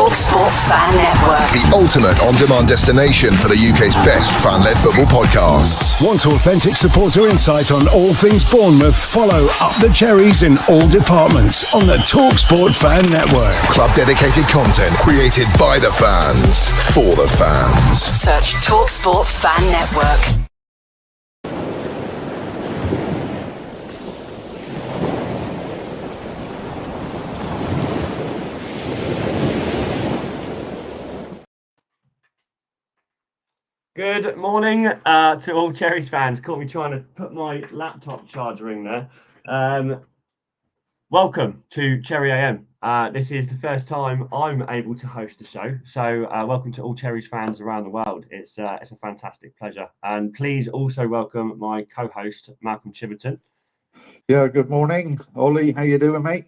TalkSport Fan Network. The ultimate on-demand destination for the UK's best fan-led football podcasts. Want authentic supporter insight on all things Bournemouth? Follow Up the Cherries in all departments on the TalkSport Fan Network. Club-dedicated content created by the fans, for the fans. Search TalkSport Fan Network. Good morning to all Cherries fans. Caught me trying to put my laptop charger in there. Welcome to Cherry AM. This is the first time I'm able to host a show. So welcome to all Cherries fans around the world. It's a fantastic pleasure. And please also welcome my co-host, Malcolm Chiverton. Yeah, good morning. Ollie, how you doing, mate?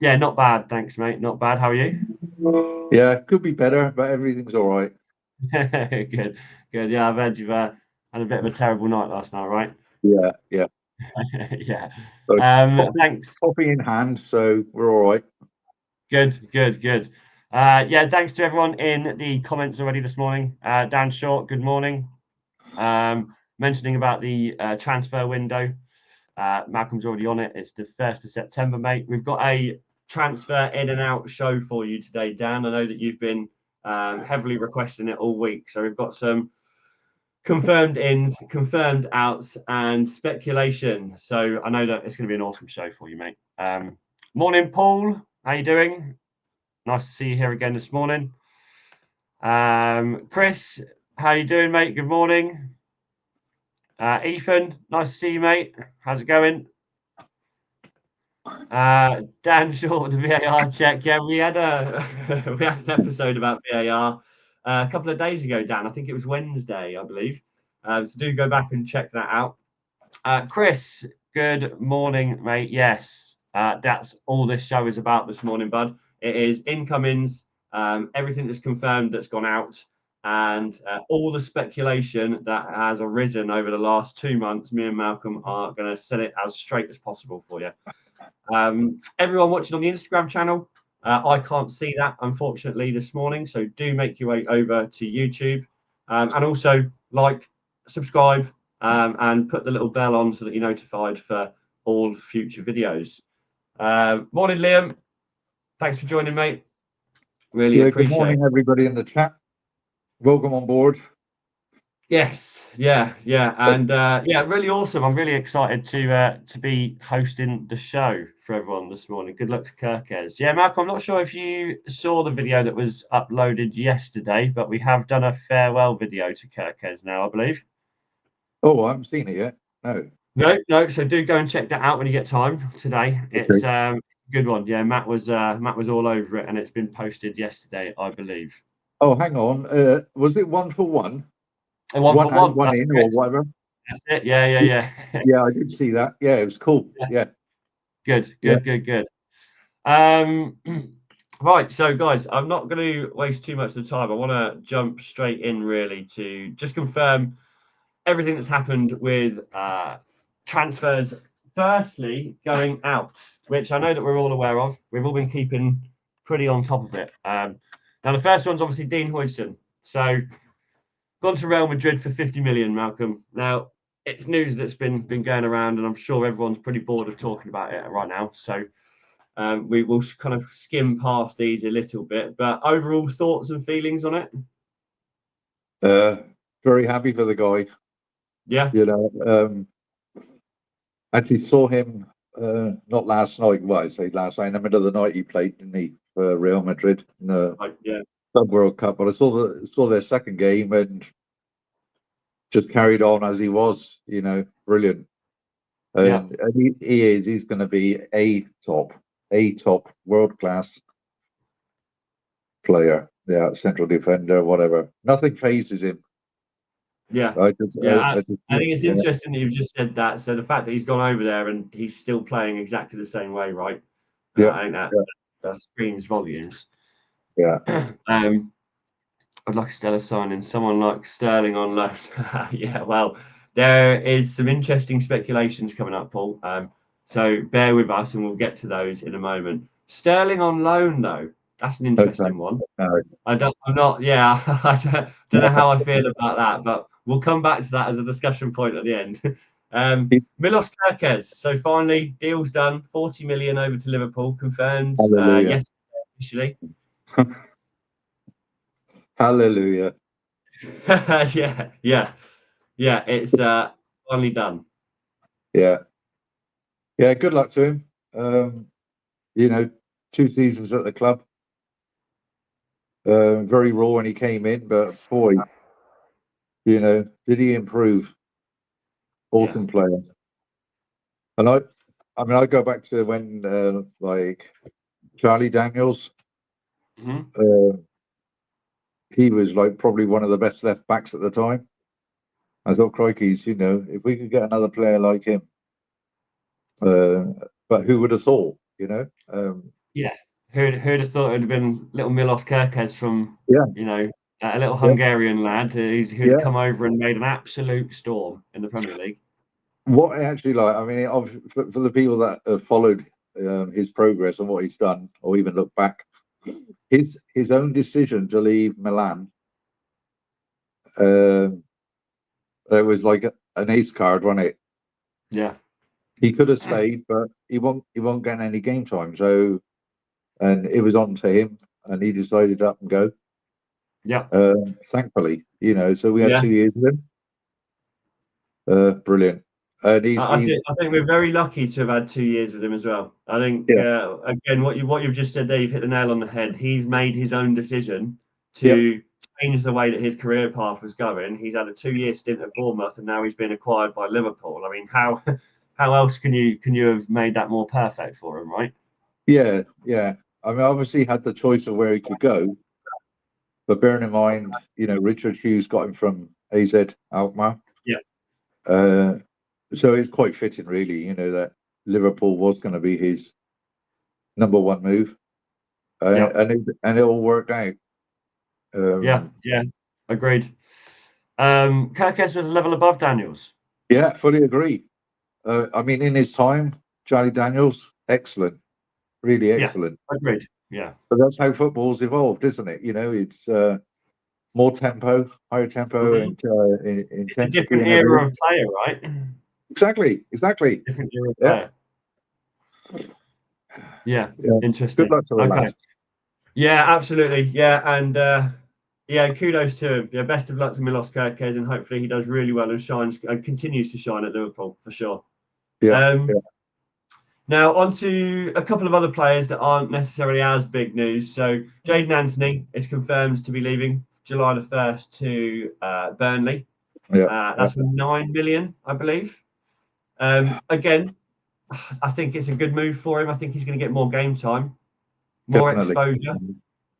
Yeah, not bad. Thanks, mate. Not bad. How are you? Yeah, could be better, but everything's all right. Good. Yeah, I've heard you've had a bit of a terrible night last night, right? Yeah. Yeah. So Thanks. Coffee in hand, so we're all right. Good. Yeah, thanks to everyone in the comments already this morning. Dan Short, good morning. Mentioning about the transfer window. Malcolm's already on it. It's the 1st of September, mate. We've got a transfer in and out show for you today, Dan. I know that you've been heavily requesting it all week. So we've got some confirmed ins, confirmed outs, and speculation. So I know that it's going to be an awesome show for you, mate. Morning, Paul. How you doing? Nice to see you here again this morning. Chris, how you doing, mate? Good morning. Ethan, nice to see you, mate. How's it going? Dan Short, the VAR check. Yeah, we had an episode about VAR a couple of days ago, Dan. I think it was Wednesday, I believe. So do go back and check that out. Chris, good morning, mate. Yes, that's all this show is about this morning, bud. It is incomings, everything that's confirmed that's gone out, and all the speculation that has arisen over the last 2 months. Me and Malcolm are going to set it as straight as possible for you. Everyone watching on the Instagram channel, I can't see that, unfortunately, this morning. So do make your way over to YouTube, and also like, subscribe, and put the little bell on so that you're notified for all future videos. Morning, Liam. Thanks for joining, mate. Really appreciate it. Good morning, everybody in the chat. Welcome on board. Yes, yeah, and really awesome. I'm really excited to be hosting the show for everyone this morning. Good luck to Kirkes. Yeah, Malcolm, I'm not sure if you saw the video that was uploaded yesterday, but we have done a farewell video to Kirkes now, I believe. Oh, I haven't seen it yet. No. So do go and check that out when you get time today. It's a good one. Yeah, Matt was all over it, and it's been posted yesterday, I believe. Oh, hang on. Was it 1 for 1? One for one. One in or whatever. That's it. Yeah. Yeah, I did see that. Yeah, it was cool. Yeah. Good. Right, so guys, I'm not going to waste too much of the time. I want to jump straight in really to just confirm everything that's happened with transfers. Firstly, going out, which I know that we're all aware of. We've all been keeping pretty on top of it. Now, the first one's obviously Dean Huijsen. So, gone to Real Madrid for 50 million, Malcolm. Now, it's news that's been going around, and I'm sure everyone's pretty bored of talking about it right now. So, we will kind of skim past these a little bit. But overall thoughts and feelings on it? Very happy for the guy. Yeah. You know, actually saw him not last night. Well, I say last night in the middle of the night he played, didn't he, for Real Madrid in the Club World Cup. But I saw their second game and just carried on as he was. You know, brilliant. And he's going to be a top world class player. Yeah, central defender, whatever. Nothing phases him. Yeah, I think it's interesting that you've just said that. So the fact that he's gone over there and he's still playing exactly the same way, right? Yeah, I think that screams volumes. Yeah. I'd like a stellar signing. Someone like Sterling on loan. Yeah, well, there is some interesting speculations coming up, Paul. So bear with us and we'll get to those in a moment. Sterling on loan, though. That's an interesting Okay. one. No. I don't know how I feel about that, but we'll come back to that as a discussion point at the end. Milos Kerkez. So finally, deal's done. 40 million over to Liverpool, confirmed Hallelujah. yesterday officially. Hallelujah. Yeah. It's finally done. Yeah. Good luck to him. 2 seasons at the club. Very raw when he came in, but boy, did he improve? Awesome player. And I go back to when like Charlie Daniels. Mm-hmm. He was like probably one of the best left backs at the time. I thought, crikey's, if we could get another player like him. But who would have thought, Yeah. Who'd have thought it'd have been little Milos Kerkez from, Yeah. A little Yeah. Hungarian lad who'd Yeah. come over and made an absolute storm in the Premier League. What I actually like, I mean, for the people that have followed his progress and what he's done, or even look back, his own decision to leave Milan, there was like an ace card, wasn't it? Yeah. He could have stayed, but he won't get any game time. So, and it was on to him, and he decided to up and go. Yeah. Thankfully, so we had Yeah. 2 years with him. Brilliant. And I think we're very lucky to have had 2 years with him as well. I think again, what you've just said there, you've hit the nail on the head. He's made his own decision to change the way that his career path was going. He's had a 2-year stint at Bournemouth, and now he's been acquired by Liverpool. I mean, how else can you have made that more perfect for him, right? Yeah. I mean, obviously he had the choice of where he could go, but bearing in mind, Richard Hughes got him from AZ Alkmaar. Yeah. So it's quite fitting, really, that Liverpool was going to be his number one move, and it all worked out. Yeah, agreed. Kerkez was a level above Daniels. Yeah, fully agree. I mean, in his time, Charlie Daniels, excellent, really excellent. Yeah, agreed. Yeah, but that's how football's evolved, isn't it? It's more tempo, higher tempo, and intensity. It's a different era of player, right? Exactly. Different era of player. Yeah, interesting. Good luck to the lad. Yeah, absolutely. Yeah, and kudos to him. Yeah, best of luck to Milos Kerkez, and hopefully he does really well and shines and continues to shine at Liverpool for sure. Now on to a couple of other players that aren't necessarily as big news. So Jayden Anthony is confirmed to be leaving July the 1st to Burnley. That's for 9 million, I believe. Again, I think it's a good move for him. I think he's going to get more game time, more exposure,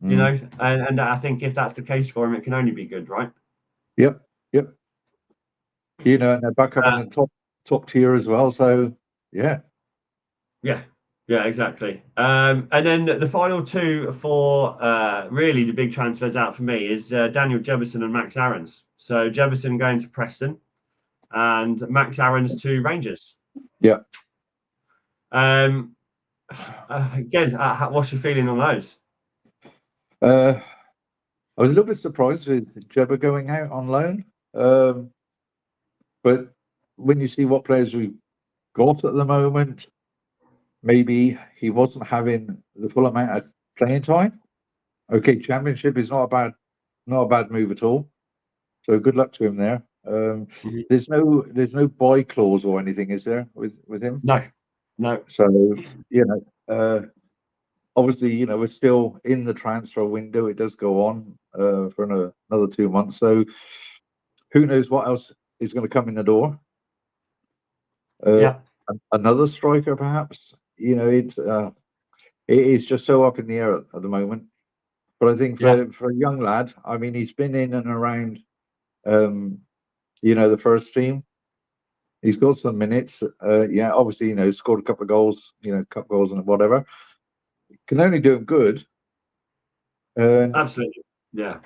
and I think if that's the case for him, it can only be good, right? Yep. And they're back up in the top tier as well. So yeah, exactly. And then the final two for really the big transfers out for me is Daniel Jefferson and Max Aarons. So Jefferson going to Preston, and Max Aarons to Rangers. Yeah. Again, what's your feeling on those? I was a little bit surprised with Jebba going out on loan, but when you see what players we've got at the moment, maybe he wasn't having the full amount of playing time. Okay, Championship is not a bad move at all. So good luck to him there. There's no buy clause or anything, is there, with him? No. So obviously, we're still in the transfer window. It does go on for another 2 months. So who knows what else is going to come in the door? Another striker, perhaps. It is just so up in the air at the moment. But I think for a young lad, I mean, he's been in and around, the first team. He's got some minutes. Obviously, scored a couple of goals, cup goals and whatever. Can only do him good. Absolutely, yeah.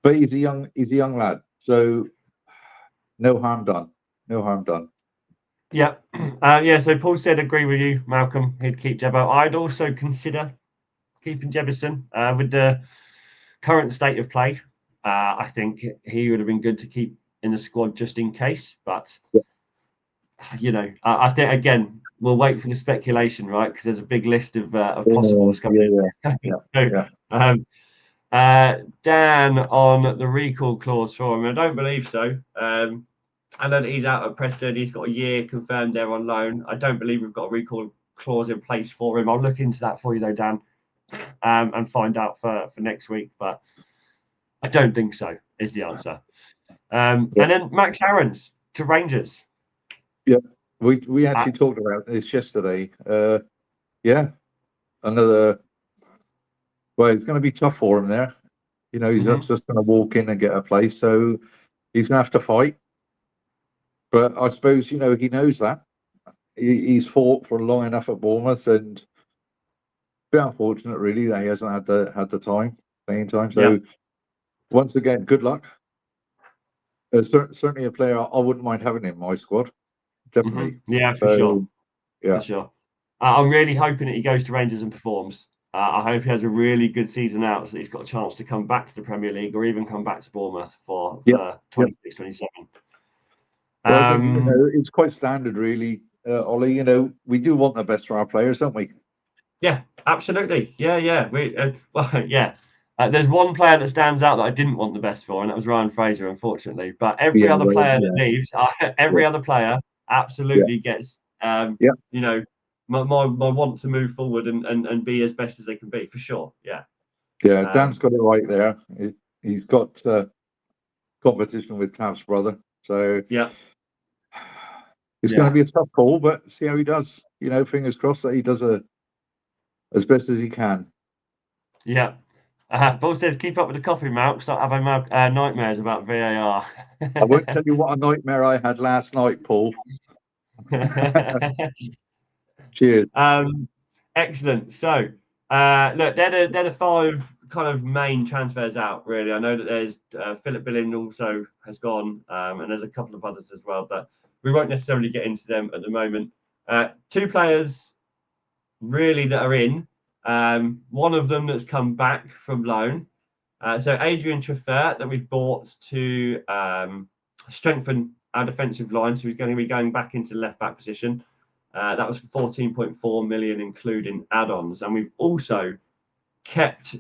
But he's a young lad, so no harm done. Yeah. So Paul said agree with you, Malcolm. He'd keep Jebba. I'd also consider keeping Jebison with the current state of play. I think he would have been good to keep in the squad just in case. But I think again we'll wait for the speculation, right? Because there's a big list of possibles coming in. Dan on the recall clause for him. I don't believe so. I know that he's out at Preston. He's got a year confirmed there on loan. I don't believe we've got a recall clause in place for him. I'll look into that for you though, Dan, and find out for next week. But I don't think so is the answer. And then Max Aarons to Rangers. Yeah, we actually talked about this yesterday. Another. Well, it's going to be tough for him there. He's not just going to walk in and get a place, so he's going to have to fight. But I suppose he knows that he's fought for long enough at Bournemouth, and a bit unfortunate, really, that he hasn't had the playing time. So once again, good luck. Certainly a player I wouldn't mind having in my squad. Definitely. Yeah, for sure. Yeah, for sure. I'm really hoping that he goes to Rangers and performs. I hope he has a really good season out, so he's got a chance to come back to the Premier League or even come back to Bournemouth for 26-27. Well, I think it's quite standard, really, Ollie. We do want the best for our players, don't we? Yeah, absolutely. Yeah. There's one player that stands out that I didn't want the best for, and that was Ryan Fraser, unfortunately. But every other player that leaves, every other player absolutely gets, my want to move forward and be as best as they can be, for sure. Yeah. Yeah, Dan's got it right there. He's got competition with Tav's brother. So it's going to be a tough call, but see how he does. Fingers crossed that he does as best as he can. Yeah. Paul says, keep up with the coffee, Malk. Start having nightmares about VAR. I won't tell you what a nightmare I had last night, Paul. Cheers. Excellent. So, look, they're the 5 kind of main transfers out, really. I know that there's Philip Billing also has gone, and there's a couple of others as well, but we won't necessarily get into them at the moment. 2 players really that are in. One of them that's come back from loan. So Adrian Traffert that we've bought to strengthen our defensive line. So he's going to be going back into the left back position. That was for 14.4 million, including add-ons. And we've also kept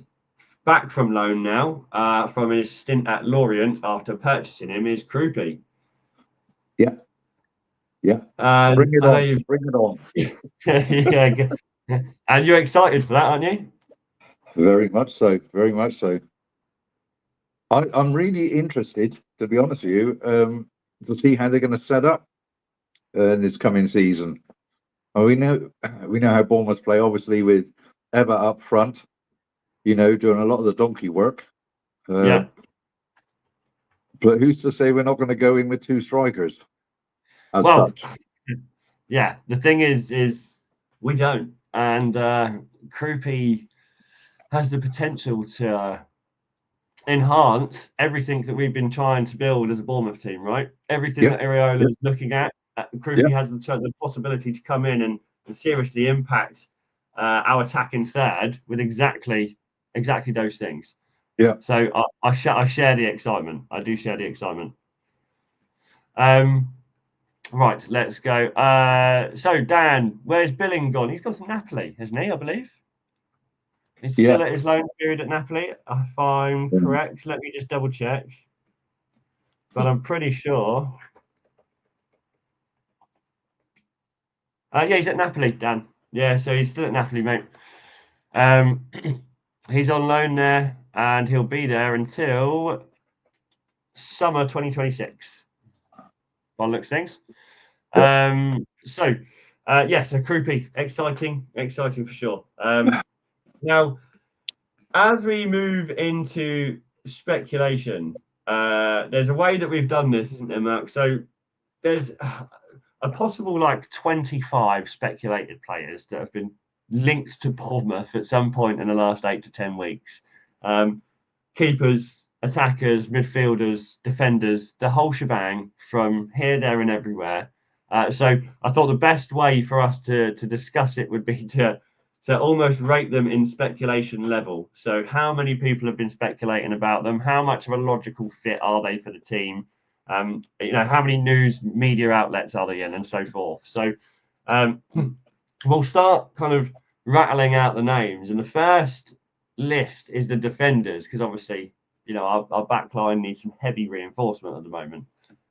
back from loan now from his stint at Lorient after purchasing him is Krupi. Yeah. Bring it on. Bring it on. Yeah. And you're excited for that, aren't you? Very much so. Very much so. I'm really interested, to be honest with you, to see how they're going to set up this coming season. We know how Bournemouth play, obviously, with Eva up front, doing a lot of the donkey work. But who's to say we're not going to go in with 2 strikers as such? Yeah, the thing is we don't. And Krupi has the potential to enhance everything that we've been trying to build as a Bournemouth team, right? Everything that Iraola is looking at, Krupi has the possibility to come in and seriously impact our attacking third with exactly those things. Yeah. So I share the excitement. I do share the excitement. Right, let's go. So Dan, where's Billing gone? He's gone to Napoli, hasn't he? I believe. He's still at his loan period at Napoli, if I'm correct. Let me just double check. But I'm pretty sure. He's at Napoli, Dan. Yeah, so he's still at Napoli, mate. He's on loan there, and he'll be there until summer 2026. By the looks of things. So Krupi, exciting for sure. Now, as we move into speculation, there's a way that we've done this, isn't there, Mark? So there's a possible 25 speculated players that have been linked to Bournemouth at some point in the last 8 to 10 weeks. Keepers, attackers, midfielders, defenders, the whole shebang from here, there, and everywhere. So I thought the best way for us to discuss it would be to So almost rate them in speculation level. So how many people have been speculating about them? How much of a logical fit are they for the team? How many news media outlets are they in, and so forth. So we'll start kind of rattling out the names. And the first list is the defenders, because obviously, our back line needs some heavy reinforcement at the moment.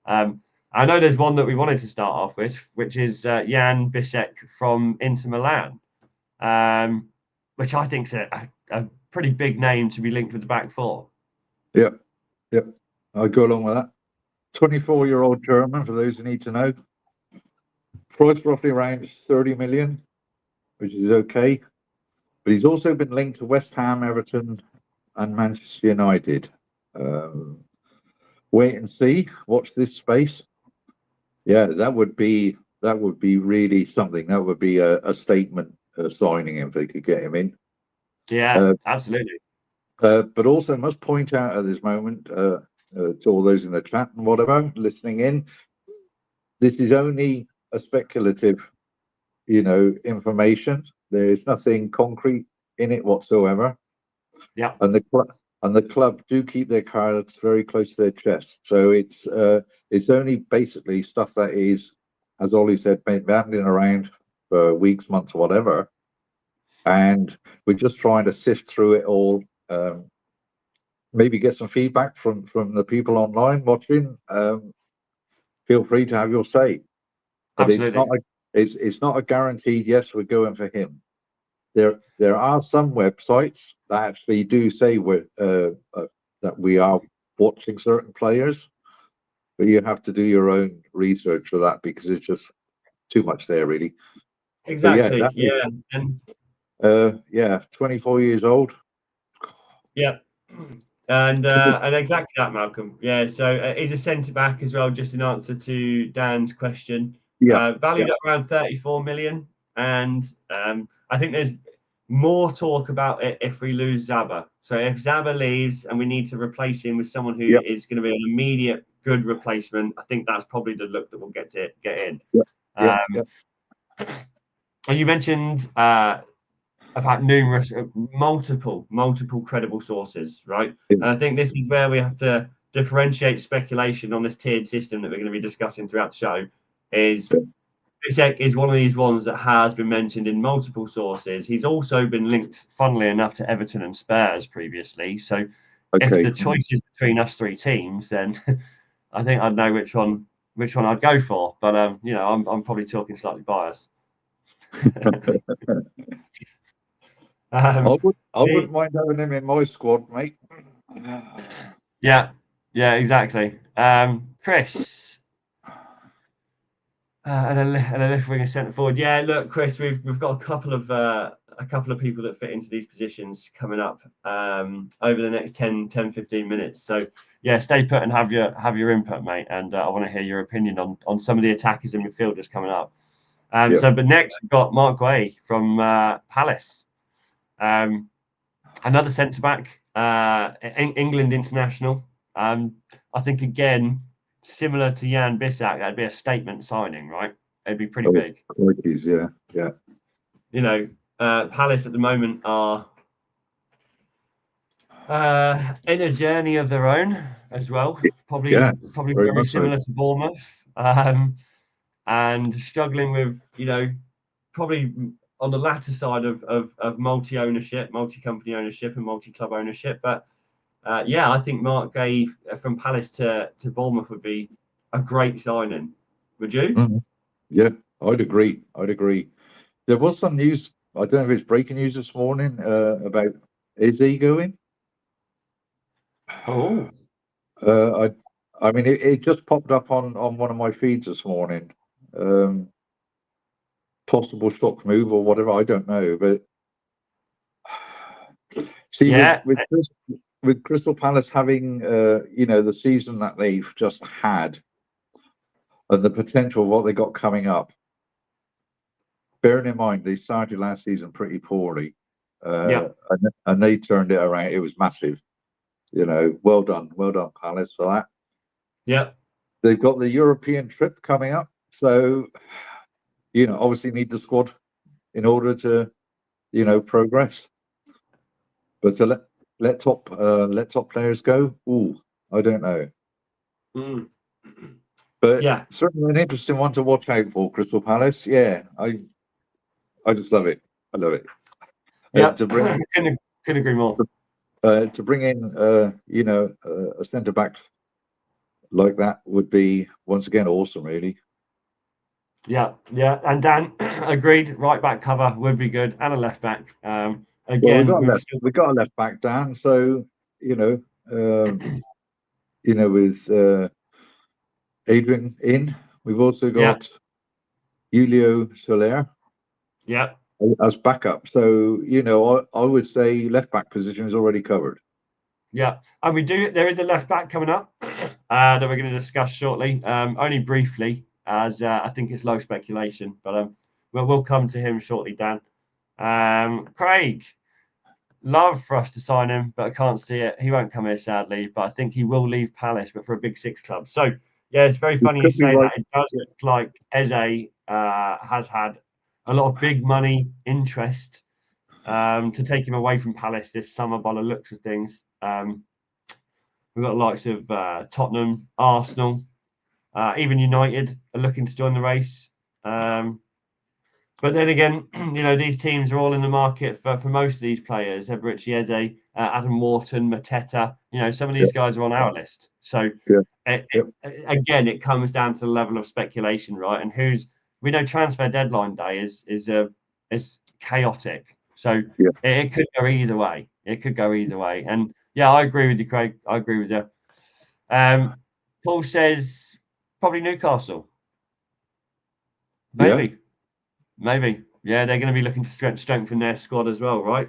I know there's one that we wanted to start off with, which is Jan Bisek from Inter Milan, which I think is a pretty big name to be linked with the back four. Yeah. I'd go along with that. 24-year-old German, for those who need to know. Price roughly around 30 million, which is okay. But he's also been linked to West Ham, Everton, and Manchester United. Wait and see. Watch this space. Yeah, that would be really something. That would be a statement signing if they could get him in. Yeah, absolutely. But also must point out at this moment to all those in the chat and whatever listening in, this is only a speculative, information. There is nothing concrete in it whatsoever. Yeah. And the club do keep their cards very close to their chest. So it's only basically stuff that is, as Ollie said, been banding around for weeks, months, whatever. And we're just trying to sift through it all. Maybe get some feedback from the people online watching. Feel free to have your say. But absolutely. it's not a guaranteed yes, we're going for him. There are some websites that actually do say that we are watching certain players, but you have to do your own research for that because it's just too much there, really. Exactly. So, yeah, 24 years old. Yeah. And exactly that, Malcolm. Yeah, so he's a centre back as well, just in answer to Dan's question. Valued at around 34 million. And I think there's more talk about it if we lose Zaba. So if Zaba leaves and we need to replace him with someone who is going to be an immediate good replacement, I think that's probably the look that we'll get in. And you mentioned about multiple credible sources, right? And I think this is where we have to differentiate speculation on this tiered system that we're going to be discussing throughout the show. Is Bisek is one of these ones that has been mentioned in multiple sources. He's also been linked, funnily enough, to Everton and Spurs previously. So if the choice is between us three teams, then I think I'd know which one I'd go for. But I'm probably talking slightly biased. I wouldn't mind having him in my squad, mate. Yeah, exactly. Chris, and a left winger centre forward. Yeah, look, Chris, we've got a couple of people that fit into these positions coming up over the next 10, 15 minutes. So yeah, stay put and have your input, mate. And I want to hear your opinion on some of the attackers and midfielders coming up. But next we've got Mark Guay from Palace. Another centre back, England international. I think again, similar to Jan Bisek, that'd be a statement signing, right? It'd be pretty big. Yeah. Palace at the moment are in a journey of their own as well. Probably very similar to Bournemouth, and struggling with probably on the latter side of multi-ownership, multi-company ownership, and multi-club ownership. But I think Mark Guay from Palace to Bournemouth would be a great signing. Would you? Mm-hmm. Yeah, I'd agree. There was some news. I don't know if it's breaking news this morning about is he going? Oh, I mean, it just popped up on one of my feeds this morning. Possible stock move or whatever, I don't know. But see, with Crystal Palace having the season that they've just had and the potential of what they got coming up, bearing in mind they started last season pretty poorly, and they turned it around. It was massive. Well done Palace for that. Yeah, they've got the European trip coming up, so obviously need the squad in order to progress. But to let top players go, I don't know. But yeah, certainly an interesting one to watch out for, Crystal Palace. Yeah, I just love it. I love it. yeah. To bring couldn't agree more. to bring in a centre back like that would be once again awesome, really. Yeah. And Dan agreed. Right back cover would be good, and a left back. Well, Again, we got a left back, Dan. So with Adrian in, we've also got Julio Soler Yeah. as backup. So I would say left back position is already covered. Yeah, and there is a left back coming up that we're going to discuss shortly, only briefly, as I think it's low speculation, but we'll come to him shortly, Dan. Craig, love for us to sign him, but I can't see it. He won't come here, sadly, but I think he will leave Palace, but for a Big Six club. So, yeah, it's very funny you say that. It does look like Eze has had a lot of big money interest to take him away from Palace this summer by the looks of things. We've got the likes of Tottenham, Arsenal, even United are looking to join the race. But then again, these teams are all in the market for most of these players. Eberechi Eze, Adam Wharton, Mateta. Some of these guys are on our list. So again, it comes down to the level of speculation, right? And we know transfer deadline day is chaotic. So it could go either way. And yeah, I agree with you, Craig. I agree with you. Paul says probably Newcastle. Maybe. Yeah, they're going to be looking to strengthen their squad as well, right?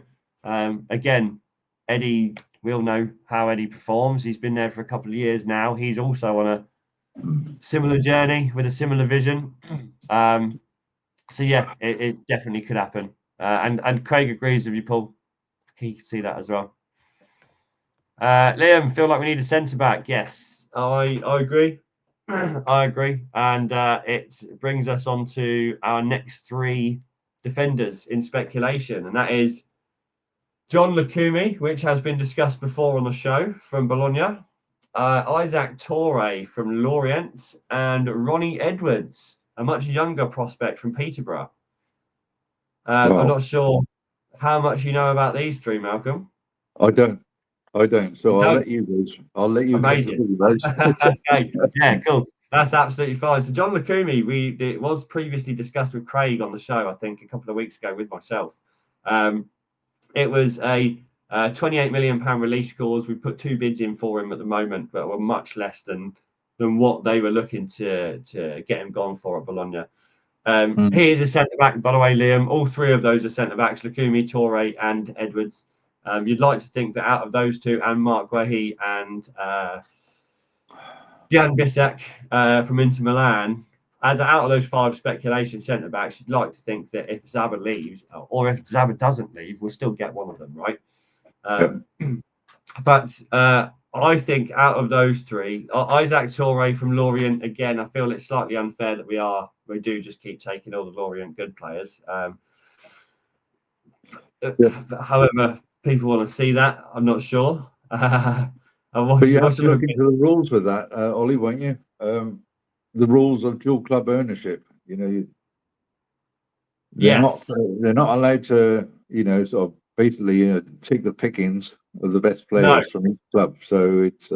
Again, Eddie, we all know how Eddie performs. He's been there for a couple of years now. He's also on a similar journey with a similar vision. So yeah, it definitely could happen. And Craig agrees with you, Paul. He can see that as well. Liam, feel like we need a centre back. Yes, I agree. I agree. And it brings us on to our next three defenders in speculation, and that is John Lukumi, which has been discussed before on the show, from Bologna, Isaac Torre from Lorient, and Ronnie Edwards, a much younger prospect from Peterborough. I'm not sure how much you know about these three, Malcolm. I don't. So I'll let you guys. Amazing. Okay. Yeah, cool. That's absolutely fine. So John Lukumi, it was previously discussed with Craig on the show, I think, a couple of weeks ago with myself. It was a £28 million release clause. We put 2 bids in for him at the moment, but were much less than what they were looking to get him gone for at Bologna. He is a centre back, by the way, Liam. All 3 of those are centre backs: Lukumi, Torre, and Edwards. You'd like to think that out of those 2, and Mark Guehi and Jan Bissek from Inter Milan, as out of those 5 speculation centre backs, you'd like to think that if Zaba leaves, or if Zaba doesn't leave, we'll still get one of them, right? But I think out of those 3, Isaac Torre from Lorient, again, I feel it's slightly unfair that we do just keep taking all the Lorient good players. However, people want to see that, I'm not sure. But you have to look into the rules with that, Ollie, won't you? The rules of dual club ownership. They're not allowed to, sort of basically take the pickings of the best players from each club. So it's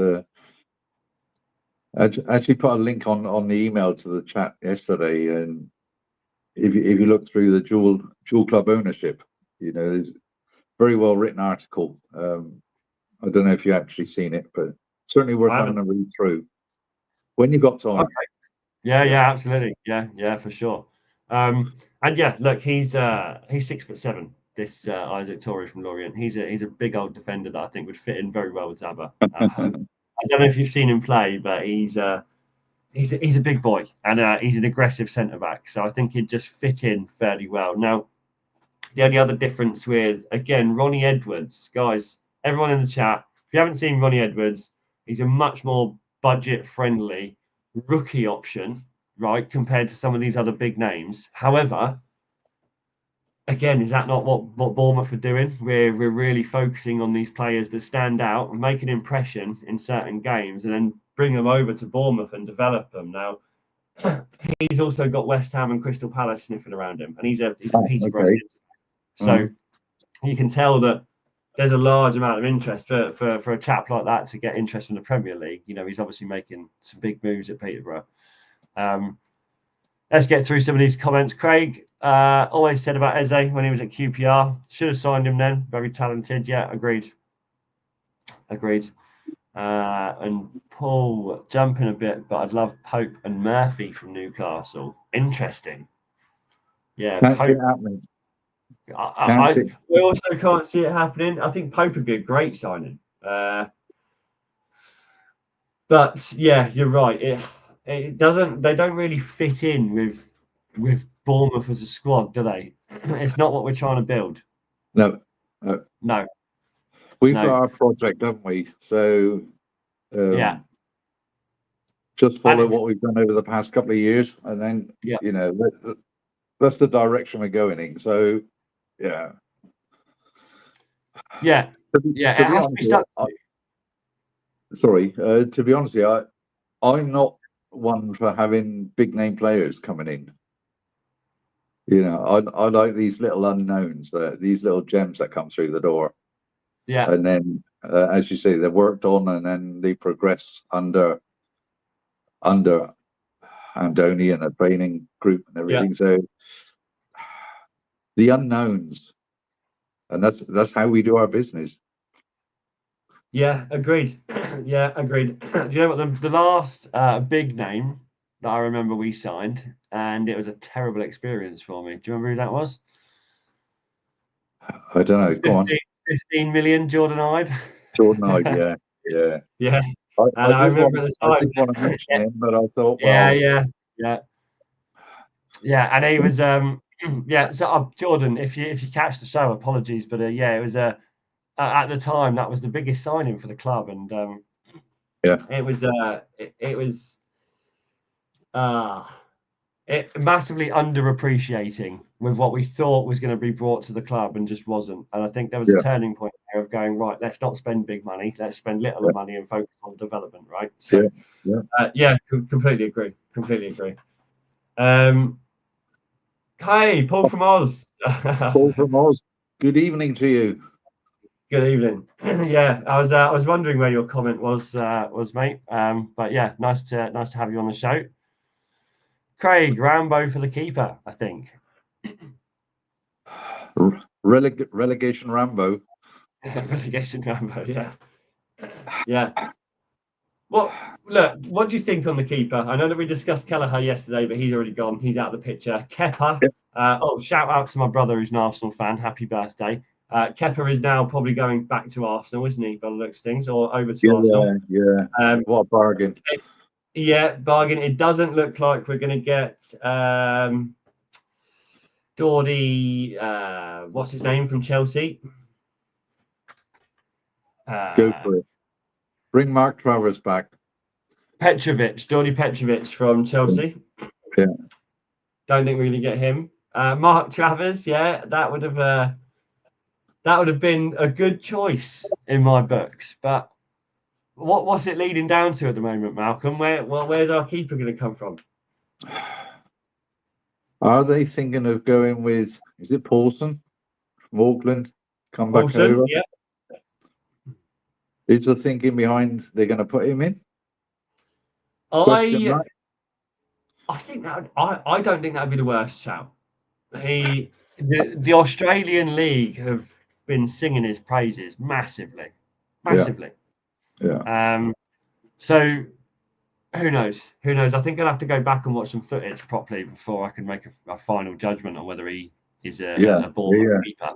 I actually put a link on the email to the chat yesterday, and if you look through the dual club ownership, there's a very well written article. I don't know if you've actually seen it, but certainly worth having a read through when you got time. Okay. Yeah, absolutely. Yeah, for sure. And yeah, look, he's 6'7". This Isaac Torre from Lorient. He's a big old defender that I think would fit in very well with Zaba. I don't know if you've seen him play, but he's a big boy, and he's an aggressive centre back. So I think he'd just fit in fairly well. Now, the only other difference with, again, Ronnie Edwards, guys, everyone in the chat, if you haven't seen Ronnie Edwards, he's a much more budget-friendly rookie option, right, compared to some of these other big names. However, again, is that not what Bournemouth are doing? We're really focusing on these players that stand out and make an impression in certain games, and then bring them over to Bournemouth and develop them. Now, he's also got West Ham and Crystal Palace sniffing around him, and he's a Peterborough citizen. So you can tell that there's a large amount of interest for a chap like that to get interest from the Premier League. You know, he's obviously making some big moves at Peterborough. Let's get through some of these comments. Craig always said about Eze when he was at QPR, should have signed him then. Very talented. Yeah, agreed. And Paul jumping a bit, but I'd love Pope and Murphy from Newcastle. Interesting. Yeah, Can't see Pope. it happening. We also can't see it happening. I think Pope would be a great signing. But yeah, you're right. It doesn't. They don't really fit in with Bournemouth as a squad, do they? It's not what we're trying to build. No. We've got our project, haven't we? So just follow what we've done over the past couple of years, and then you know that's the direction we're going in. So to be honest, I'm not one for having big name players coming in. You know, I like these little unknowns, these little gems that come through the door. Yeah, and then as you say, they're worked on, and then they progress under Andoni and a training group and everything. Yeah. So the unknowns, and that's how we do our business. Yeah, agreed. Agreed. Do you know what the last big name that I remember we signed, and it was a terrible experience for me. Do you remember who that was? I don't know. Go on. 15 million, Jordan Hyde. Jordan Hyde, yeah. I remember at the time. I didn't want to mention him, but I thought, yeah. And he was, So Jordan, if you catch the show, apologies, but it was at the time that was the biggest signing for the club, and it massively underappreciating with what we thought was going to be brought to the club and just wasn't. And I think there was a turning point there of going, right, let's not spend big money, let's spend little money and focus on development, right? So completely agree. Hi, Paul from Oz. Paul from Oz. Good evening to you. Good evening. I was wondering where your comment was, mate. But yeah, nice to have you on the show. Craig, Rambo for the keeper, I think. Relegation Rambo. Relegation Rambo, yeah. Well, look, what do you think on the keeper? I know that we discussed Kelleher yesterday, but he's already gone. He's out of the picture. Kepa. Shout out to my brother who's an Arsenal fan. Happy birthday. Kepa is now probably going back to Arsenal, isn't he, by the looks of things, or over to Arsenal? Yeah. What a bargain. Bargain. It doesn't look like we're going to get Gordy, what's his name, from Chelsea? Go for it. Bring Mark Travers back. Dordy Petrovic from Chelsea. Yeah. Don't think we're going to get him. Mark Travers, that would have been a good choice in my books. But what's it leading down to at the moment, Malcolm? Where's our keeper going to come from? Are they thinking of going with, is it Paulson from Auckland? Come back over? Yeah. Is the thinking behind they're going to put him in? I think that I don't think that'd be the worst shout. The Australian League have been singing his praises massively. Yeah. So who knows? I think I'll have to go back and watch some footage properly before I can make a final judgment on whether he is a Bournemouth keeper.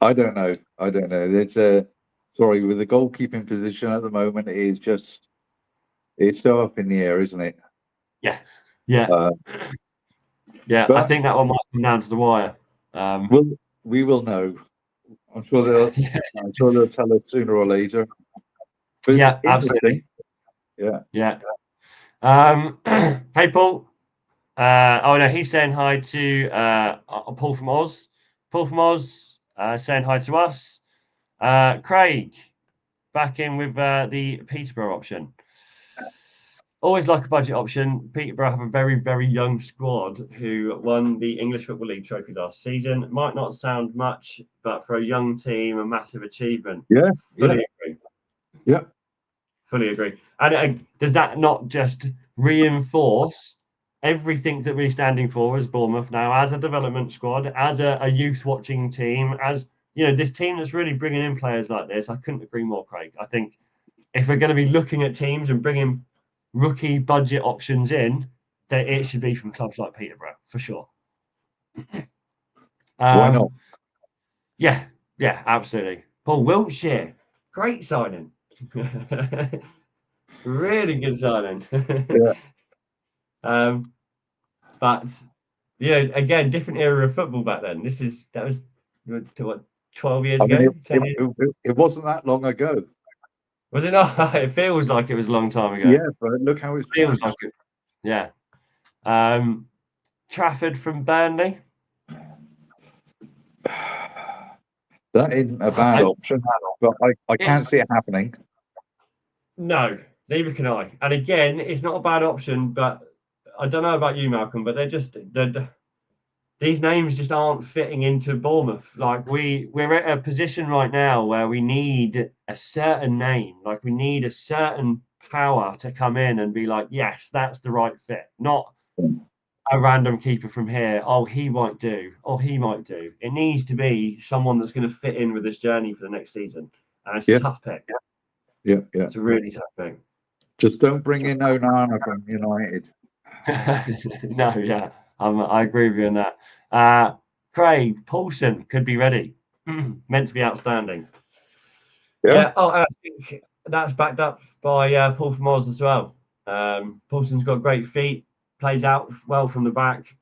I don't know. It's with the goalkeeping position at the moment, it's so up in the air, isn't it? Yeah. But I think that one might come down to the wire. We will know. I'm sure they'll tell us sooner or later. But absolutely. Yeah. Hey, Paul. Oh no, he's saying hi to Paul from Oz. Paul from Oz saying hi to us. Craig back in with the Peterborough option. Always like a budget option. Peterborough have a very, very young squad who won the English Football League trophy last season. It might not sound much, but for a young team, a massive achievement. Yeah, Fully agree. Yeah. Fully agree. And does that not just reinforce everything that we're standing for as Bournemouth now, as a development squad, as a youth watching team, as this team that's really bringing in players like this? I couldn't agree more, Craig. I think if we're going to be looking at teams and bringing rookie budget options in, that it should be from clubs like Peterborough for sure. Why not? Yeah, absolutely. Paul Wiltshire, great signing. Really good signing. Yeah. But again, different era of football back then. That was what, 12 years ago? 10 years? It wasn't that long ago. Was it not? It feels like it was a long time ago. Yeah, but look how it's feels changed. like it. Yeah. Trafford from Burnley. That isn't a bad option, but I can't see it happening. No, neither can I. And again, it's not a bad option, but I don't know about you, Malcolm, but these names just aren't fitting into Bournemouth. Like we're at a position right now where we need a certain name, like we need a certain power to come in and be like, yes, that's the right fit, not a random keeper from here. Oh, he might do. Oh, he might do. It needs to be someone that's going to fit in with this journey for the next season. And it's a tough pick. Yeah. It's a really tough pick. Just don't bring in Onana from United. No, yeah. I agree with you on that. Craig Paulson could be ready. Meant to be outstanding. Yeah. Oh, and I think that's backed up by Paul from Oz as well. Paulson's got great feet, plays out well from the back,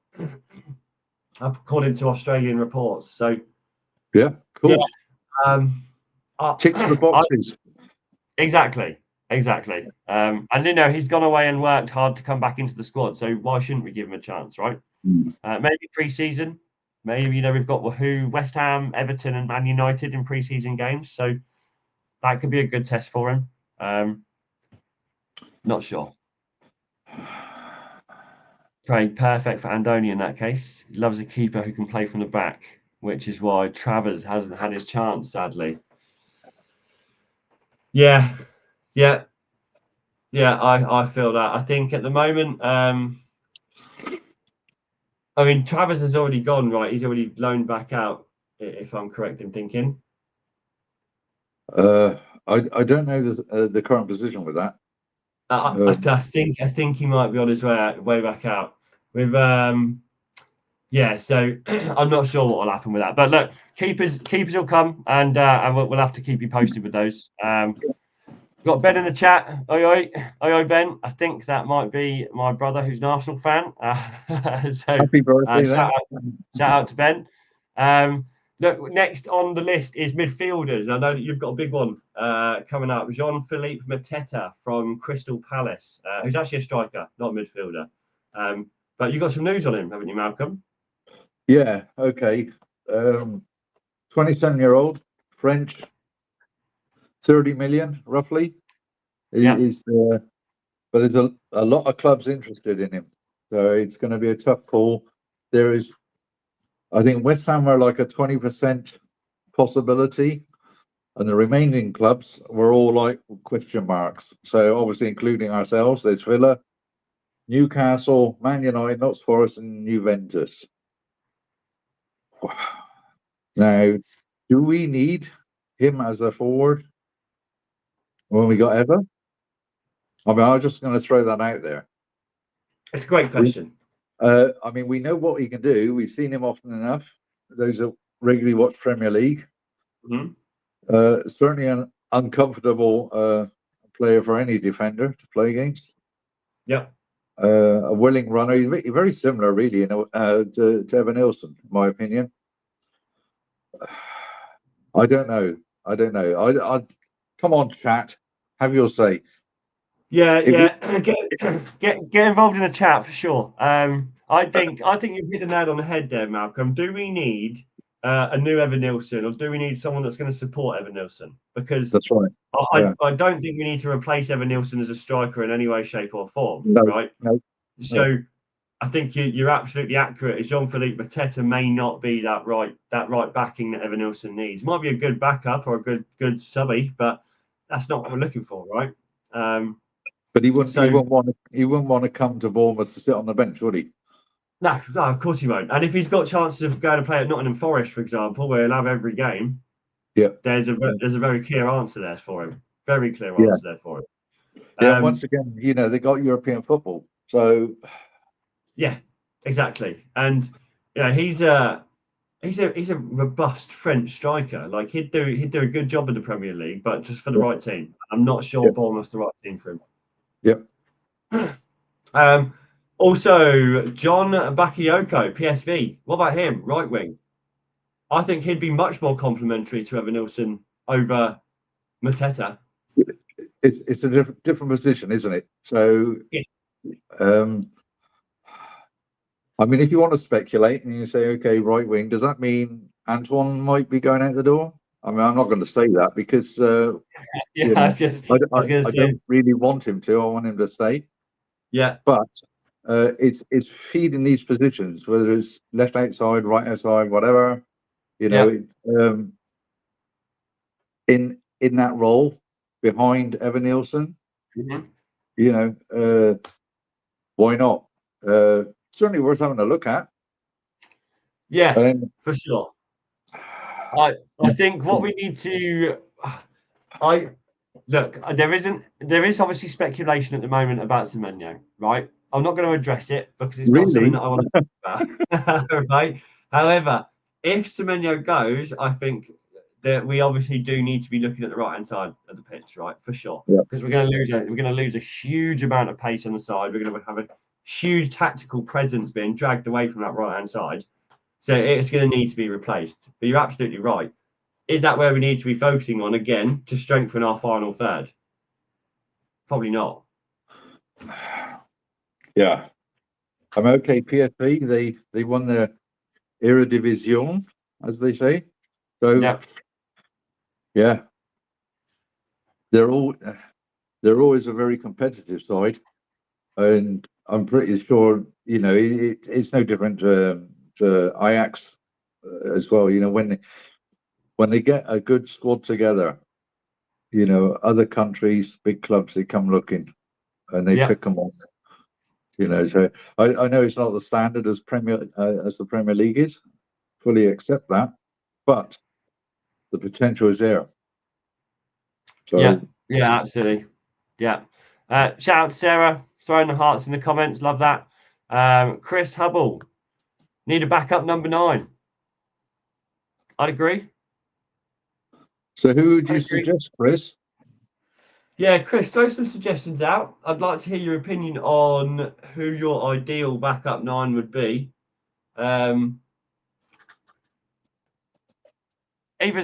according to Australian reports. So, yeah, cool. Yeah, ticks the boxes. Exactly. And he's gone away and worked hard to come back into the squad. So why shouldn't we give him a chance, right? Maybe pre-season. Maybe we've got West Ham, Everton, and Man United in pre-season games. So that could be a good test for him. Not sure. Craig, perfect for Andoni in that case. He loves a keeper who can play from the back, which is why Travers hasn't had his chance, sadly. Yeah, I feel that. I think at the moment, Travers has already gone, right? He's already loaned back out, if I'm correct in thinking. I don't know the current position with that. I think he might be on his way back out. With so I'm not sure what will happen with that. But look, keepers will come, and we'll have to keep you posted with those. We've got Ben in the chat. Oi, Ben. I think that might be my brother who's an Arsenal fan. So happy birthday, shout out to Ben. Look, next on the list is midfielders. I know that you've got a big one coming up. Jean-Philippe Mateta from Crystal Palace, who's actually a striker, not a midfielder. But you've got some news on him, haven't you, Malcolm? Yeah, okay. 27-year-old, French, 30 million, roughly. Yeah. But there's a lot of clubs interested in him. So it's going to be a tough call. I think West Ham are like a 20% possibility, and the remaining clubs were all like question marks. So obviously, including ourselves, there's Villa, Newcastle, Man United, Notts Forest, and Juventus. Now, do we need him as a forward when we got Ever? I'm just going to throw that out there. It's a great question. We know what he can do. We've seen him often enough. Those that regularly watch Premier League. Mm-hmm. Certainly an uncomfortable player for any defender to play against. Yeah. A willing runner. He's very similar, really, to Evan Nilsson, in my opinion. I don't know. I come on, chat. Have your say. Yeah. Get involved in the chat for sure. I I think you've hit the nail on the head there, Malcolm. Do we need a new Evan Nilsson, or do we need someone that's going to support Evan Nilsson? Because That's right. I don't think we need to replace Evan Nilsson as a striker in any way, shape, or form. No, right? no. So I think you're absolutely accurate. Jean-Philippe Mateta may not be that right backing that Evan Nilsson needs. Might be a good backup or a good subby, but that's not what we're looking for, right? But he wouldn't want to come to Bournemouth to sit on the bench, would he? No, of course he won't. And if he's got chances of going to play at Nottingham Forest, for example, where he'll have every game, there's a very clear answer there for him. Very clear answer there for him. Yeah, once again, they got European football, so yeah, exactly. And he's a robust French striker. Like he'd do a good job in the Premier League, but just for the right team. I'm not sure Bournemouth's the right team for him. Yep. Also, John Bakayoko, PSV. What about him? Right wing. I think he'd be much more complimentary to Evan Nilsson over Mateta. It's a different position, isn't it? So, I mean, if you want to speculate and you say, okay, right wing, does that mean Antoine might be going out the door? I mean, I'm not going to say that because I don't really want him to. I want him to stay. Yeah, but it's feeding these positions, whether it's left outside, right outside, whatever. In that role behind Evan Nilsson, why not? Certainly worth having a look at. Yeah, for sure. I think what we need to, there is obviously speculation at the moment about Semenyo, right? I'm not going to address it because it's not something that I want to talk about, right? However, if Semenyo goes, I think that we obviously do need to be looking at the right hand side of the pitch, right? For sure, because we're going to lose a huge amount of pace on the side. We're going to have a huge tactical presence being dragged away from that right hand side, so it's going to need to be replaced. But you're absolutely right. Is that where we need to be focusing on again to strengthen our final third? Probably not. Yeah. I'm okay. PSV, they won the Eredivisie, as they say. So they're always a very competitive side, and I'm pretty sure it's no different to Ajax as well. When they get a good squad together, other countries, big clubs, they come looking and they pick them off. So I know it's not the standard as the Premier League is. Fully accept that, but the potential is there. So yeah, absolutely. Yeah. Shout out to Sarah, throwing the hearts in the comments. Love that. Chris Hubble, need a backup number 9. I'd agree. So who would you suggest, Chris? Yeah, Chris, throw some suggestions out. I'd like to hear your opinion on who your ideal backup 9 would be. Ava's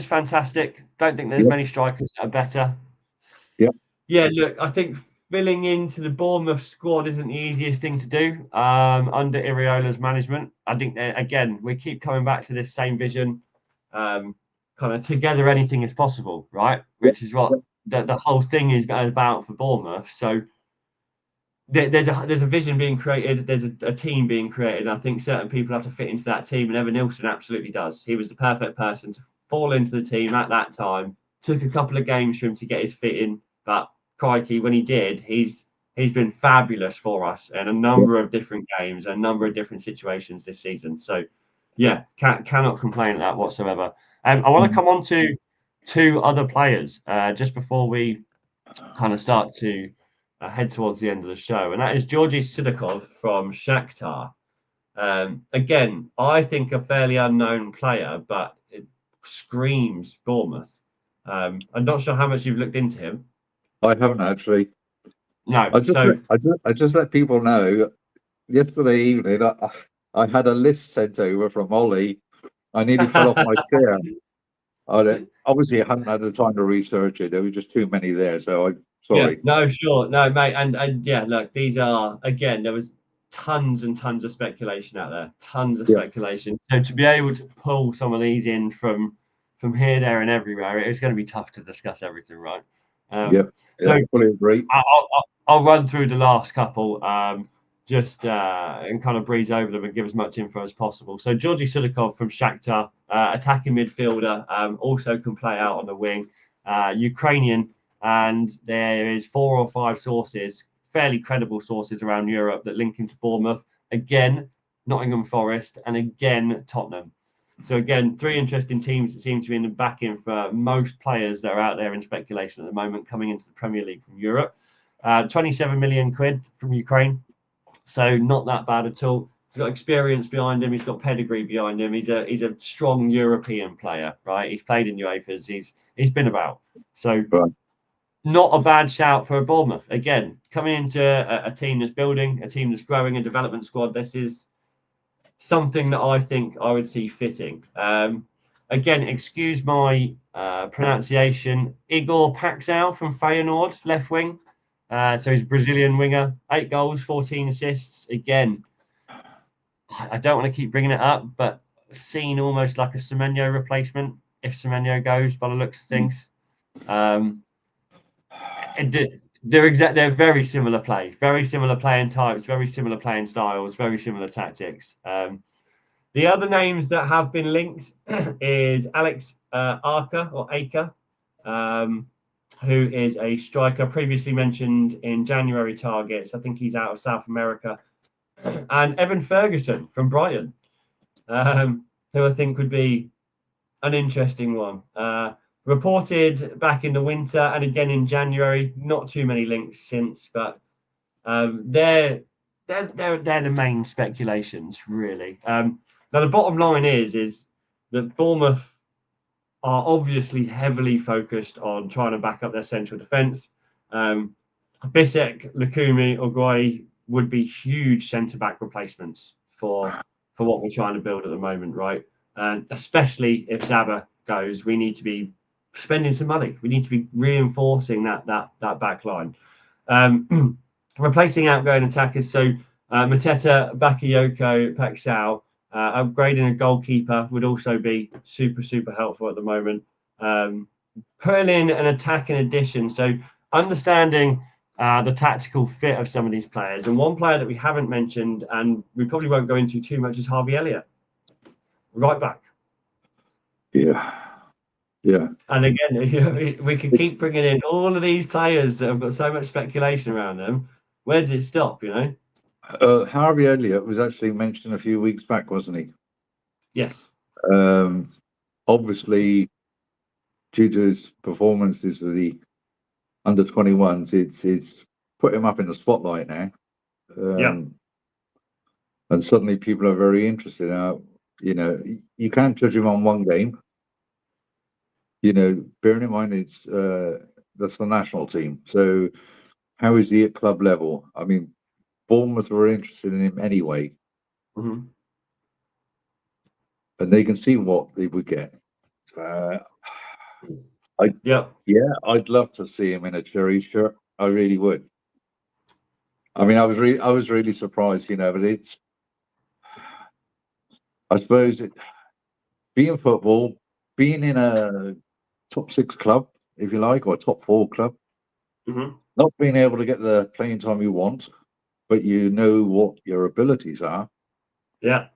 fantastic. Don't think there's many strikers that are better. Yeah, look, I think filling into the Bournemouth squad isn't the easiest thing to do under Iriola's management. I think, again, we keep coming back to this same vision, kind of together anything is possible, right? Which is what the whole thing is about for Bournemouth. So there's a vision being created, there's a team being created, and I think certain people have to fit into that team, and Evan Nilsson absolutely does. He was the perfect person to fall into the team at that time. Took a couple of games for him to get his fit in, but crikey, when he did, he's been fabulous for us in a number of different games, a number of different situations this season. So yeah, cannot complain at that whatsoever. I want to come on to 2 other players just before we kind of start to head towards the end of the show, and that is Georgi Sidakov from Shakhtar. Again, I think a fairly unknown player, but it screams Bournemouth. I'm not sure how much you've looked into him. I haven't actually. No. I just let people know. Yesterday evening, I had a list sent over from Ollie. I nearly fell off my chair. Obviously, I hadn't had the time to research it. There were just too many there, so I'm sorry. Yeah, no, sure, no, mate, and yeah, look, these are again. There was tons and tons of speculation out there. Tons of speculation. So to be able to pull some of these in from here, there, and everywhere, it's going to be tough to discuss everything, right? So fully agree. I'll run through the last couple, just and kind of breeze over them and give as much info as possible. So Georgi Sudakov from Shakhtar, attacking midfielder, also can play out on the wing. Ukrainian, and there is 4 or 5 sources, fairly credible sources around Europe that link him to Bournemouth. Again, Nottingham Forest, and again, Tottenham. So again, 3 interesting teams that seem to be in the back end for most players that are out there in speculation at the moment coming into the Premier League from Europe. 27 million quid from Ukraine. So not that bad at all. He's got experience behind him. He's got pedigree behind him. He's a strong European player, right? He's played in UEFA's. He's been about. So not a bad shout for Bournemouth. Again, coming into a team that's building, a team that's growing, a development squad. This is something that I think I would see fitting. Again, excuse my pronunciation. Igor Paxao from Feyenoord, left wing. So he's a Brazilian winger. 8 goals, 14 assists. Again, I don't want to keep bringing it up, but seen almost like a Semenyo replacement if Semenyo goes by the looks of things. They're very similar playing types, very similar playing styles, very similar tactics. The other names that have been linked is Alex Aker, who is a striker previously mentioned in January targets. I think he's out of South America. And Evan Ferguson from Brighton, who I think would be an interesting one. Reported back in the winter and again in January. Not too many links since, but they're the main speculations, really. Now, the bottom line is that Bournemouth are obviously heavily focused on trying to back up their central defence. Bissek, Lukumi, Oguay would be huge centre-back replacements for what we're trying to build at the moment, right? And especially if Zaba goes, we need to be spending some money. We need to be reinforcing that back line. Replacing outgoing attackers, so Mateta, Bakayoko, Paxao, upgrading a goalkeeper would also be super, super helpful at the moment. Putting in an attacking addition, so understanding the tactical fit of some of these players. And one player that we haven't mentioned, and we probably won't go into too much, is Harvey Elliott, right back. Yeah. And again, we can keep bringing in all of these players that have got so much speculation around them. Where does it stop, Harvey Elliott was actually mentioned a few weeks back, wasn't he? Yes. Obviously, due to his performances for the under-21s, it's put him up in the spotlight now. And suddenly people are very interested. Now, you can't judge him on one game. Bearing in mind that's the national team. So how is he at club level? I mean, Bournemouth were interested in him anyway. Mm-hmm. And they can see what they would get. I'd love to see him in a Cherries shirt. I really would. I mean, I was really surprised, but it's, I suppose, being football, being in a top 6 club, if you like, or a top 4 club, not being able to get the playing time you want, but you know what your abilities are. Yeah.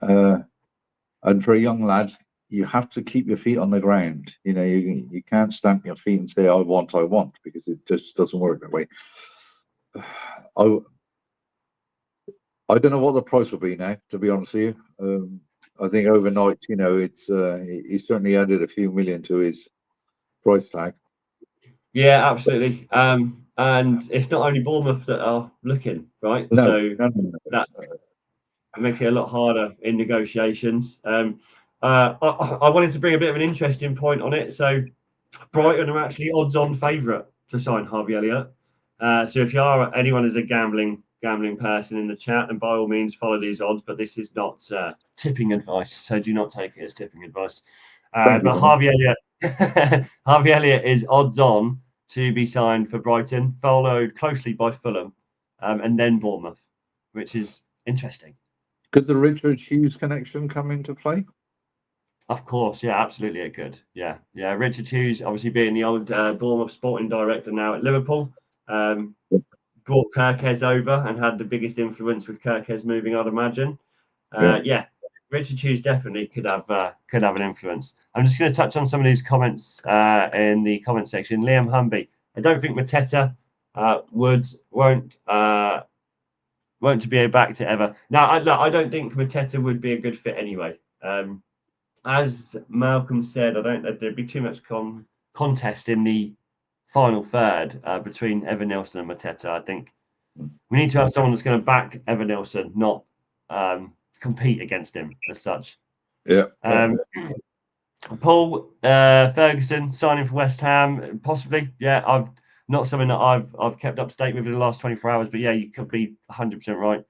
And for a young lad, you have to keep your feet on the ground. You can't stamp your feet and say, I want, because it just doesn't work that way. I don't know what the price will be now, to be honest with you. I think overnight, it's he certainly added a few million to his price tag. Yeah, absolutely. And it's not only Bournemouth that are looking, right? No. That makes it a lot harder in negotiations. I wanted to bring a bit of an interesting point on it. So Brighton are actually odds-on favourite to sign Harvey Elliott. So if anyone is a gambling person in the chat, then by all means follow these odds. But this is not tipping advice, so do not take it as tipping advice. But Harvey Elliott is odds-on to be signed for Brighton, followed closely by Fulham, and then Bournemouth. which is interesting. Could the Richard Hughes connection come into play? Of course, yeah, absolutely it could. Yeah. Richard Hughes, obviously being the old Bournemouth sporting director now at Liverpool, brought Kirkes over and had the biggest influence with Kirkes moving, I'd imagine. Richard Hughes definitely could have an influence. I'm just going to touch on some of these comments in the comment section. Liam Humby, I don't think Mateta won't to be back to ever. Now, I don't think Mateta would be a good fit anyway. As Malcolm said, I don't think there'd be too much contest in the final third between Evan Nilsson and Mateta. I think we need to have someone that's going to back Evan Nilsson, not compete against him as such. Yeah. Paul Ferguson signing for West Ham, possibly. Yeah, I've not something that I've kept up to date with in the last 24 hours, but yeah, you could be 100% right.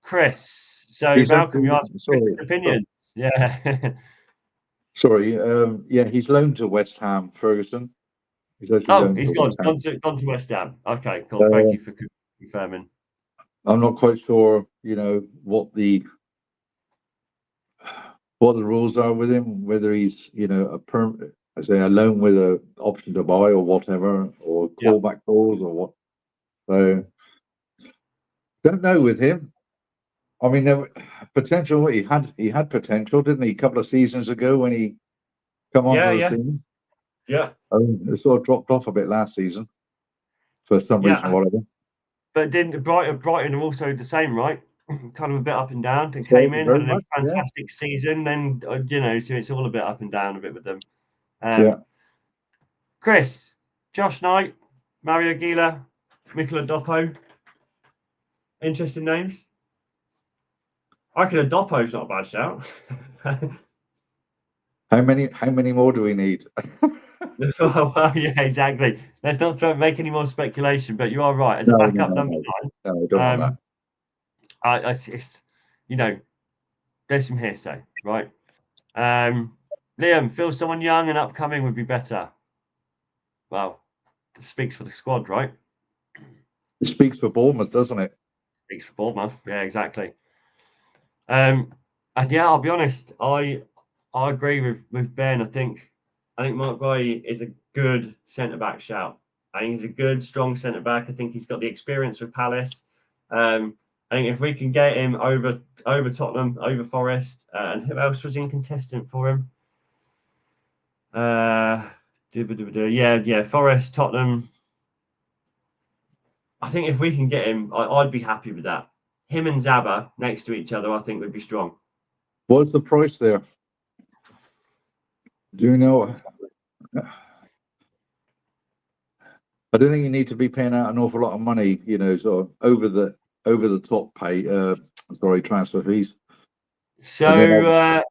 Chris, so Malcolm, you asked Chris's opinions. Yeah. Sorry. Yeah, he's loaned to West Ham, Ferguson. He's gone to West Ham. Okay, cool. Thank you for confirming. I'm not quite sure, what the rules are with him, whether he's, a loan with an option to buy or whatever, or callback calls or what. So, don't know with him. I mean, there potential. He had potential, didn't he? A couple of seasons ago when he come onto the scene. Yeah. It sort of dropped off a bit last season for some reason or whatever. But didn't Brighton are also the same, right? Kind of a bit up and down. They came in, had a fantastic season, then so it's all a bit up and down a bit with them. Chris, Josh Knight, Mario Gila, Mikel Adopo. Interesting names. I reckon Adopo's not a bad shout. How many more do we need? Well, yeah, exactly. Let's not make any more speculation, but you are right. As a backup number 9, no, don't want that. There's some hearsay, right? Liam, feel someone young and upcoming would be better. Well, it speaks for the squad, right? It speaks for Bournemouth, doesn't it? Speaks for Bournemouth, yeah, exactly. And yeah, I'll be honest, I agree with Ben. I think Mark Guy is a good centre-back shout. I think he's a good, strong centre-back. I think he's got the experience with Palace. I think if we can get him over Tottenham, over Forest, and who else was incontestant for him? Forest, Tottenham. I think if we can get him, I'd be happy with that. Him and Zaba next to each other, I think would be strong. What's the price there? Do you know? I don't think you need to be paying out an awful lot of money, sort of over the top pay. Transfer fees. So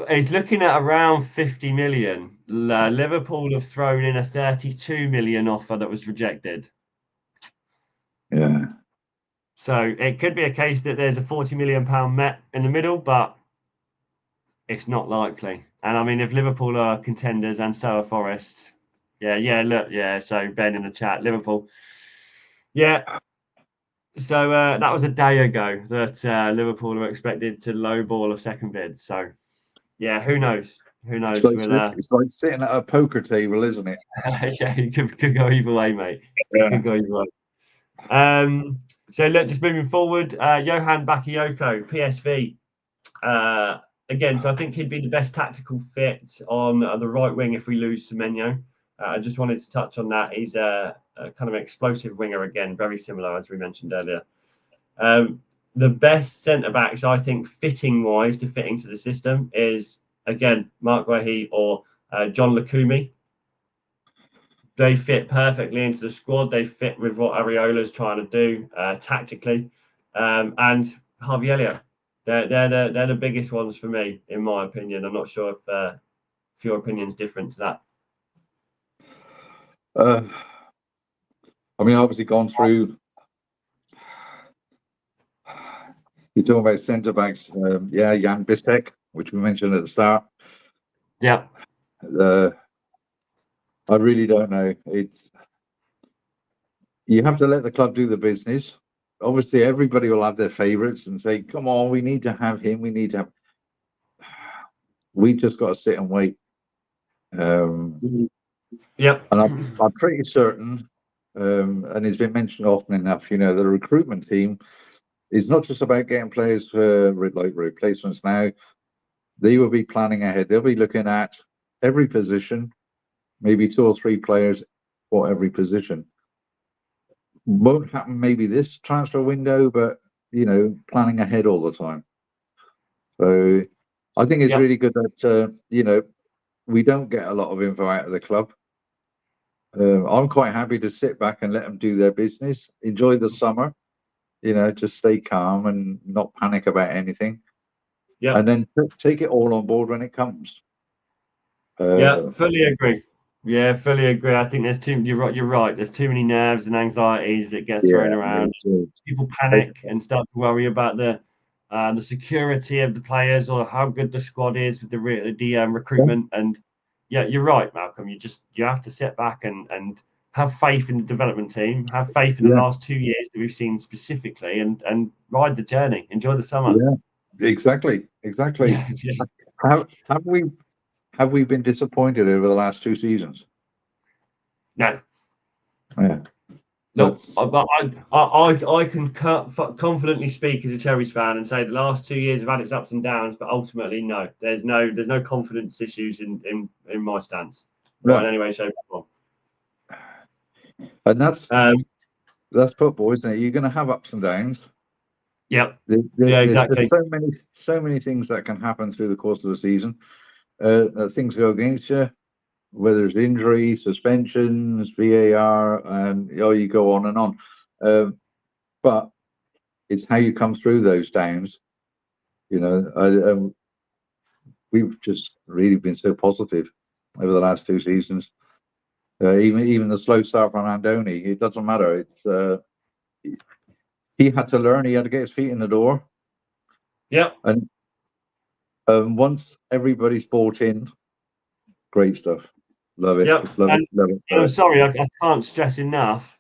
he's looking at around 50 million. Liverpool have thrown in a 32 million offer that was rejected. Yeah. So it could be a case that there's a 40 million pound met in the middle, but it's not likely. And I mean, if Liverpool are contenders and so are Forest, so Ben in the chat, Liverpool. Yeah. So that was a day ago that Liverpool were expected to lowball a second bid. So yeah, who knows? Who knows? It's like sitting at a poker table, isn't it? Yeah, it could go either way, mate. It could go either way. So look, just moving forward, Johan Bakayoko, PSV. Again, so I think he'd be the best tactical fit on the right wing if we lose Semenyo. I just wanted to touch on that. He's a kind of explosive winger again, very similar as we mentioned earlier. The best centre backs, I think, fitting wise to fit into the system is again Mark Guehi or John Lukumi. They fit perfectly into the squad. They fit with what Areola's trying to do tactically, and Harvey Elliott. They're the biggest ones for me, in my opinion. I'm not sure if your opinion's different to that. I mean, obviously gone through. You're talking about centre backs, Jan Bissek, which we mentioned at the start. Yeah. I really don't know. You have to let the club do the business. obviously everybody will have their favourites and say, "Come on, we need to have him. We need to have." We just got to sit and wait. Yep. And I'm pretty certain, and it's been mentioned often enough. The recruitment team is not just about getting players like replacements now. They will be planning ahead. They'll be looking at every position, maybe 2 or 3 players for every position. Won't happen maybe this transfer window, but planning ahead all the time. So I think it's really good that we don't get a lot of info out of the club. I'm quite happy to sit back and let them do their business, enjoy the summer, just stay calm and not panic about anything. Yeah, and then take it all on board when it comes. Fully agree. Yeah, fully agree. I think you're right. There's too many nerves and anxieties that get thrown around. People panic and start to worry about the security of the players or how good the squad is with the recruitment. And you're right, Malcolm. You have to sit back and have faith in the development team, have faith in the last 2 years that we've seen specifically, and ride the journey, enjoy the summer. Yeah, exactly. Have we been disappointed over the last 2 seasons? No. Yeah. No, but I can confidently speak as a Cherries fan and say the last 2 years have had its ups and downs, but ultimately, no, there's no confidence issues in my stance, right? In any way, shape, or form. And that's football, isn't it? You're going to have ups and downs. Yeah. Exactly. There's so many things that can happen through the course of the season. Things go against you, whether it's injury, suspensions, VAR, and you go on and on. But it's how you come through those downs. We've just really been so positive over the last 2 seasons. Even the slow start from Andoni, it doesn't matter. It's he had to learn. He had to get his feet in the door. Yeah. And once everybody's bought in, great stuff. Love it. Yeah. Love it. I'm sorry, I can't stress enough.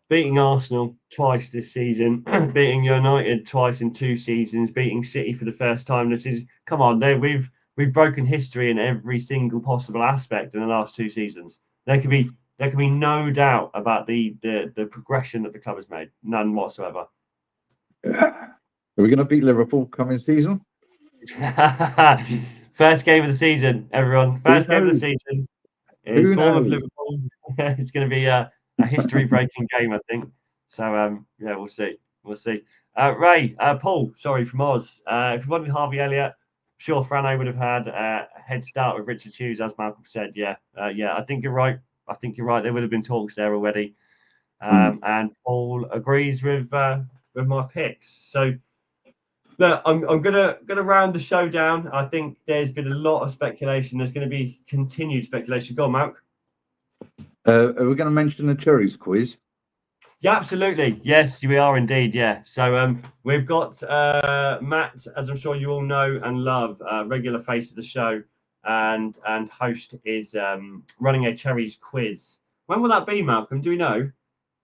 Beating Arsenal twice this season, beating United twice in 2 seasons, beating City for the first time this season. Come on, we've broken history in every single possible aspect in the last 2 seasons. There can be no doubt about the progression that the club has made. None whatsoever. Are we going to beat Liverpool coming season? First game of the season, everyone. First game of the season is Bournemouth Liverpool. It's going to be a history-breaking game, I think. So, we'll see. Ray, Paul, sorry, from Oz. If you wanted Harvey Elliott, I'm sure Frano would have had a head start with Richard Hughes, as Malcolm said. I think you're right. There would have been talks there already. And Paul agrees with my picks. So, look, I'm gonna round the show down. I think there's been a lot of speculation. There's going to be continued speculation. Go on, Malcolm. Are we going to mention the Cherries quiz? Yeah, absolutely. Yes, we are indeed. Yeah. So we've got Matt, as I'm sure you all know and love, regular face of the show, and host is running a Cherries quiz. When will that be, Malcolm? Do we know?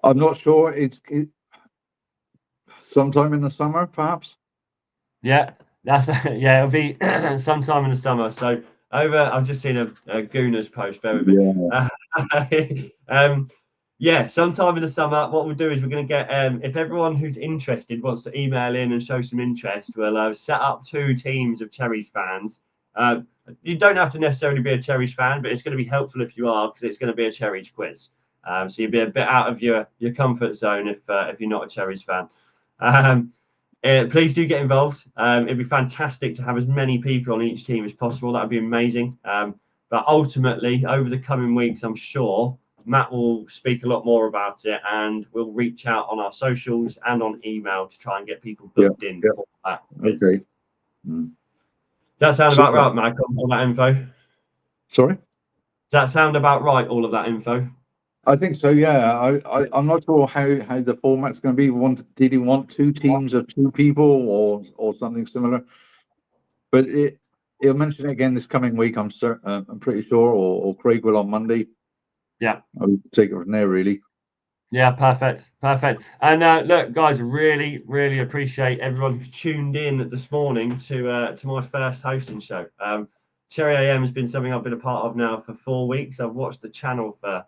I'm not sure. It's sometime in the summer, perhaps. Yeah, it'll be sometime in the summer. So I've just seen a Gooners post. Bear with me. Sometime in the summer. What we'll do is we're going to get if everyone who's interested wants to email in and show some interest, we'll set up 2 teams of Cherries fans. You don't have to necessarily be a Cherries fan, but it's going to be helpful if you are, because it's going to be a Cherries quiz. So you'll be a bit out of your comfort zone if you're not a Cherries fan. Please do get involved. It'd be fantastic to have as many people on each team as possible. That would be amazing. But ultimately, over the coming weeks, I'm sure Matt will speak a lot more about it, and we'll reach out on our socials and on email to try and get people booked in for that. Okay. Does that sound about right, Malcolm? All that info? Sorry? Does that sound about right, all of that info? I think so, yeah. I'm not sure how the format's going to be. Did he want 2 teams of 2 people or something similar? But he'll mention it again this coming week, I'm pretty sure, or Craig will on Monday. Yeah. I'll take it from there, really. Yeah, perfect. And look, guys, really, really appreciate everyone who's tuned in this morning to my first hosting show. Cherry AM has been something I've been a part of now for 4 weeks. I've watched the channel for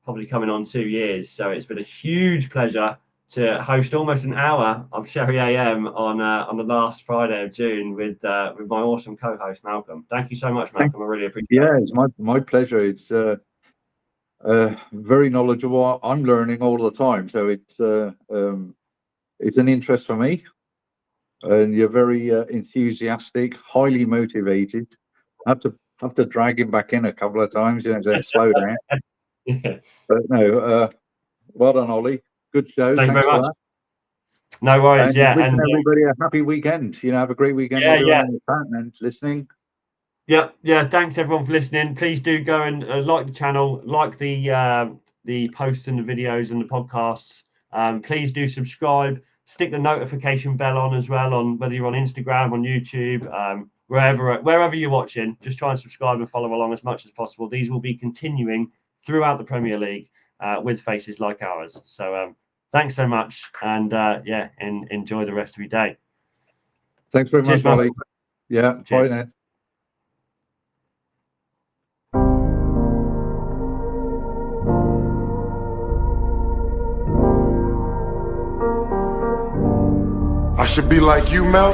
probably coming on 2 years, so it's been a huge pleasure to host almost an hour of Cherry AM on the last Friday of June with my awesome co-host Malcolm. Thank you so much, Malcolm. I really appreciate it. Yeah, it's my pleasure. It's very knowledgeable. I'm learning all the time, so it's an interest for me. And you're very enthusiastic, highly motivated. Have to drag him back in a couple of times, to slow down. Yeah. But no, well done, Ollie. Good show. Thank you very Thanks for much. that. No worries. And Yeah, wishing and everybody a happy weekend. Have a great weekend, everyone in the chat and listening. yeah. Thanks everyone for listening. Please do go and like the channel, like the posts and the videos and the podcasts. Please do subscribe. Stick the notification bell on as well, on whether you're on Instagram, on YouTube, wherever you're watching. Just try and subscribe and follow along as much as possible. These will be continuing throughout the Premier League with faces like ours. So thanks so much, and enjoy the rest of your day. Thanks very Cheers, much, Ollie. man. Yeah, bye Cheers. then. I should be like you, Mel.